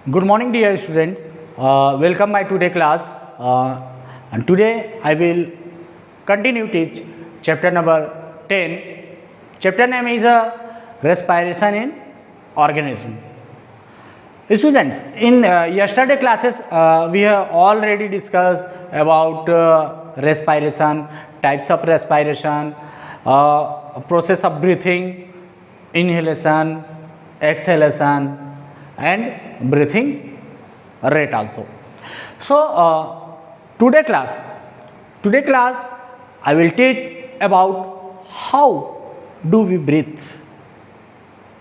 Good morning, dear students. Welcome my today class. And today I will continue teach chapter number 10. Chapter name is respiration in organism. Students, in yesterday classes we have already discussed about respiration, types of respiration, process of breathing, inhalation, exhalation, and breathing rate also. So today class I will teach about how do we breathe.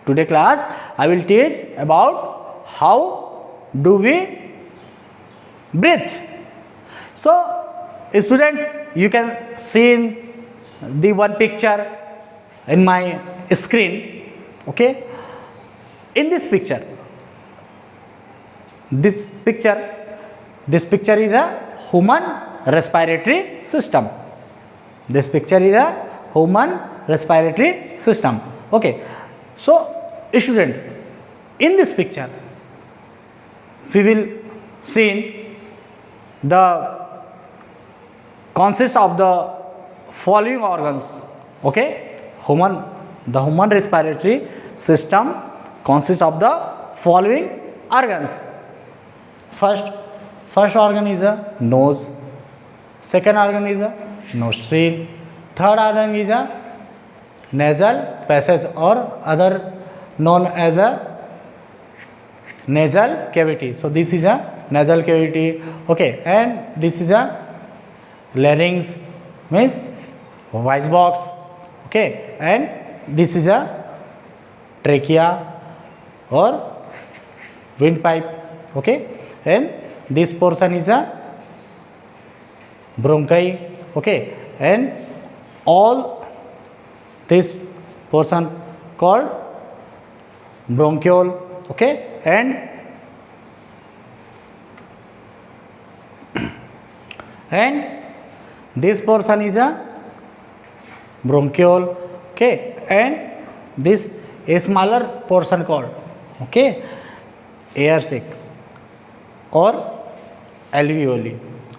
Today class I will teach about how do we breathe. So students, you can see in the one picture in my screen. Okay, in this picture is a human respiratory system. This picture is a human respiratory system. Okay, so student, in this picture we will see the consists of the following organs. Okay, the human respiratory system consists of the following organs. First organ is a nose, second organ is a nostril, third organ is a nasal passage or other known as a nasal cavity. So this is a nasal cavity. Okay, and this is a larynx, means voice box. Okay, and this is a trachea or windpipe. Okay, and this portion is a bronchi. Okay, and all this portion called bronchiole. Okay, and this portion is a bronchiole. Okay, and this a smaller portion called air sacs or alveoli.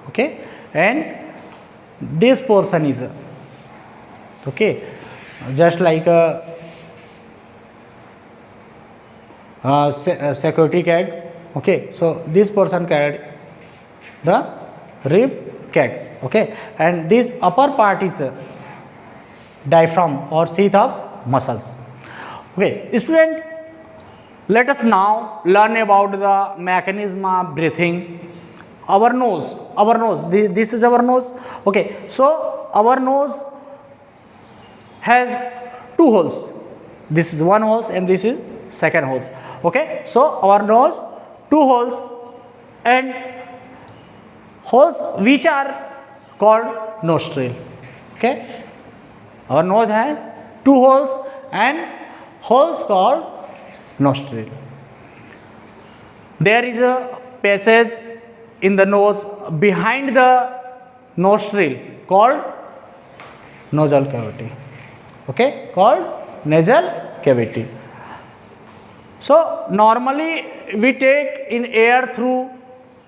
Okay, and this portion is just like a security cag. Okay, so this portion carried the rib cag. Okay, and this upper part is diaphragm or sheath of muscles. Okay, student, let us now learn about the mechanism of breathing. Our nose, this is our nose. Okay, so our nose has two holes. This is one hole and this is second hole. Okay, so our nose, two holes, and holes which are called nostril. Okay, our nose has two holes and holes called nostril. There is a passage in the nose behind the nostril called nasal cavity. Okay, called nasal cavity. So normally we take in air through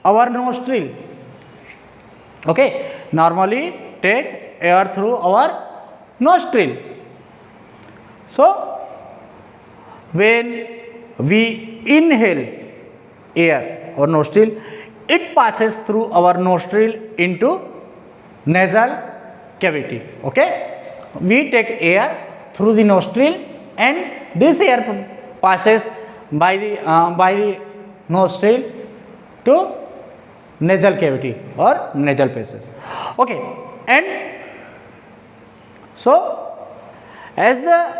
our nostril. Okay, normally take air through our nostril. So when we inhale air or nostril, it passes through our nostril into nasal cavity. Okay, we take air through the nostril and this air passes by the nostril to nasal cavity or nasal passages. Okay, and so as the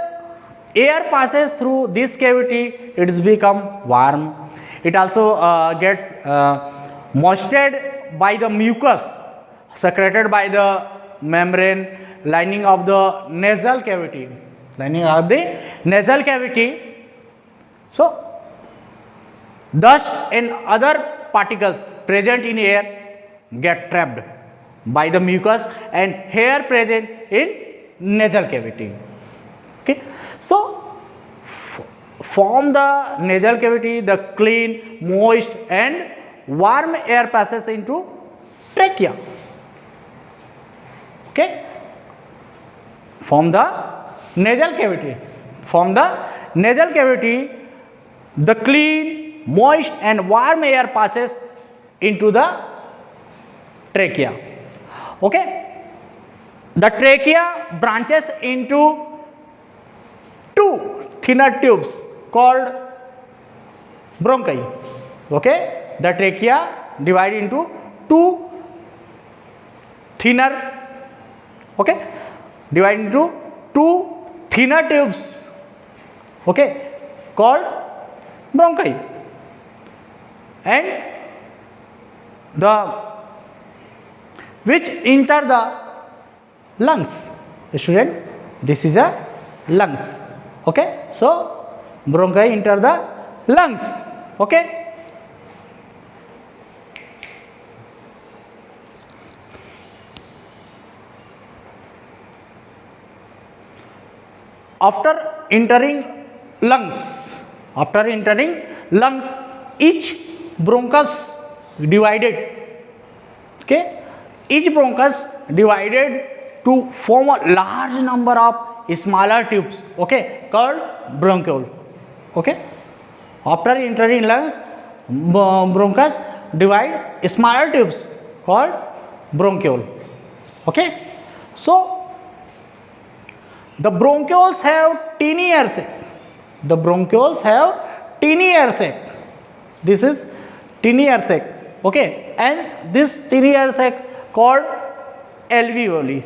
air passes through this cavity, it has become warm. It also gets moistened by the mucus secreted by the membrane lining of the nasal cavity. So dust and other particles present in air get trapped by the mucus and hair present in nasal cavity. Okay, so from the nasal cavity, the clean, moist and warm air passes into trachea. Okay, from the nasal cavity, the clean, moist and warm air passes into the trachea. Okay, the trachea branches into two thinner tubes called bronchi. Okay, the trachea divided into two thinner, okay, divided into two thinner tubes, okay, called bronchi, and the which enter the lungs. Student, this is a lungs. Okay, so bronchi enter the lungs. Okay. After entering lungs, each bronchus divided. Okay, each bronchus divided to form a large number of smaller tubes, okay, called bronchiole. Okay, after entering lungs, bronchus divide smaller tubes called bronchiole. Okay, so the bronchioles have teeny air sac. This is teeny air sac. Okay, and this teeny air sac called alveoli.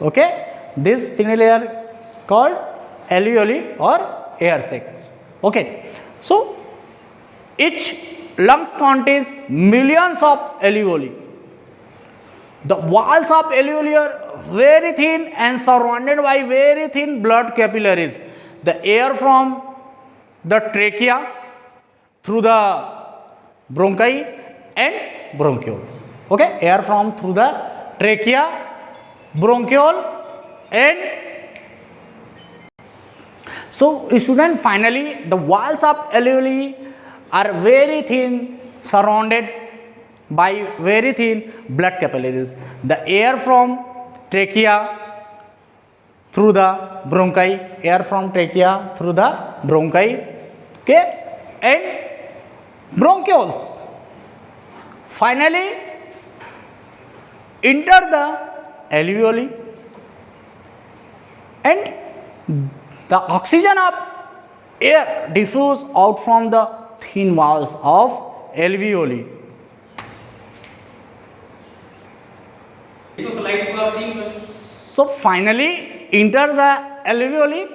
Okay, this tiny layer called alveoli or air sac. Okay, so each lungs contains millions of alveoli. The walls of alveoli are very thin and surrounded by very thin blood capillaries. The air from the trachea through the bronchi and bronchiole. Okay, air from through the trachea, bronchiole and so student, finally the walls of alveoli are very thin, surrounded by very thin blood capillaries. The air from trachea through the bronchi, okay, and bronchioles finally enter the alveoli, and the oxygen of air diffuse out from the thin walls of alveoli. So finally enter the alveoli,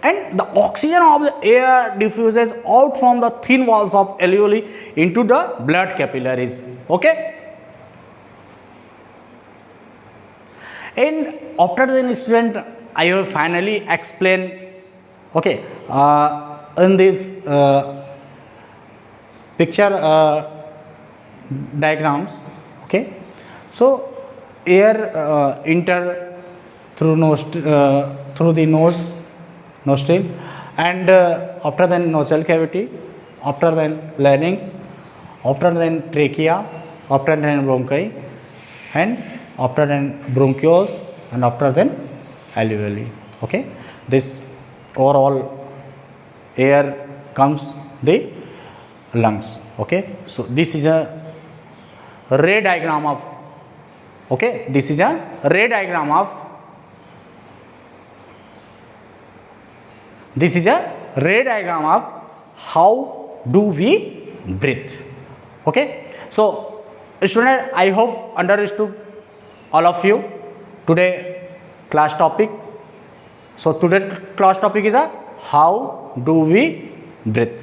and the oxygen of the air diffuses out from the thin walls of alveoli into the blood capillaries. Okay, and after the student, I have finally explained, okay, in this picture diagrams. Okay, so air enter through the nostril, and after then nasal cavity, after then larynx, after then trachea, after then bronchi, and after then bronchioles, and after then alveoli. Okay, this overall air comes the lungs. Okay, so this is a ray diagram of, okay, this is a ray diagram of, this is a ray diagram of how do we breathe. Okay, so student, I hope understood all of you today class topic. So today class topic is a how do we breathe.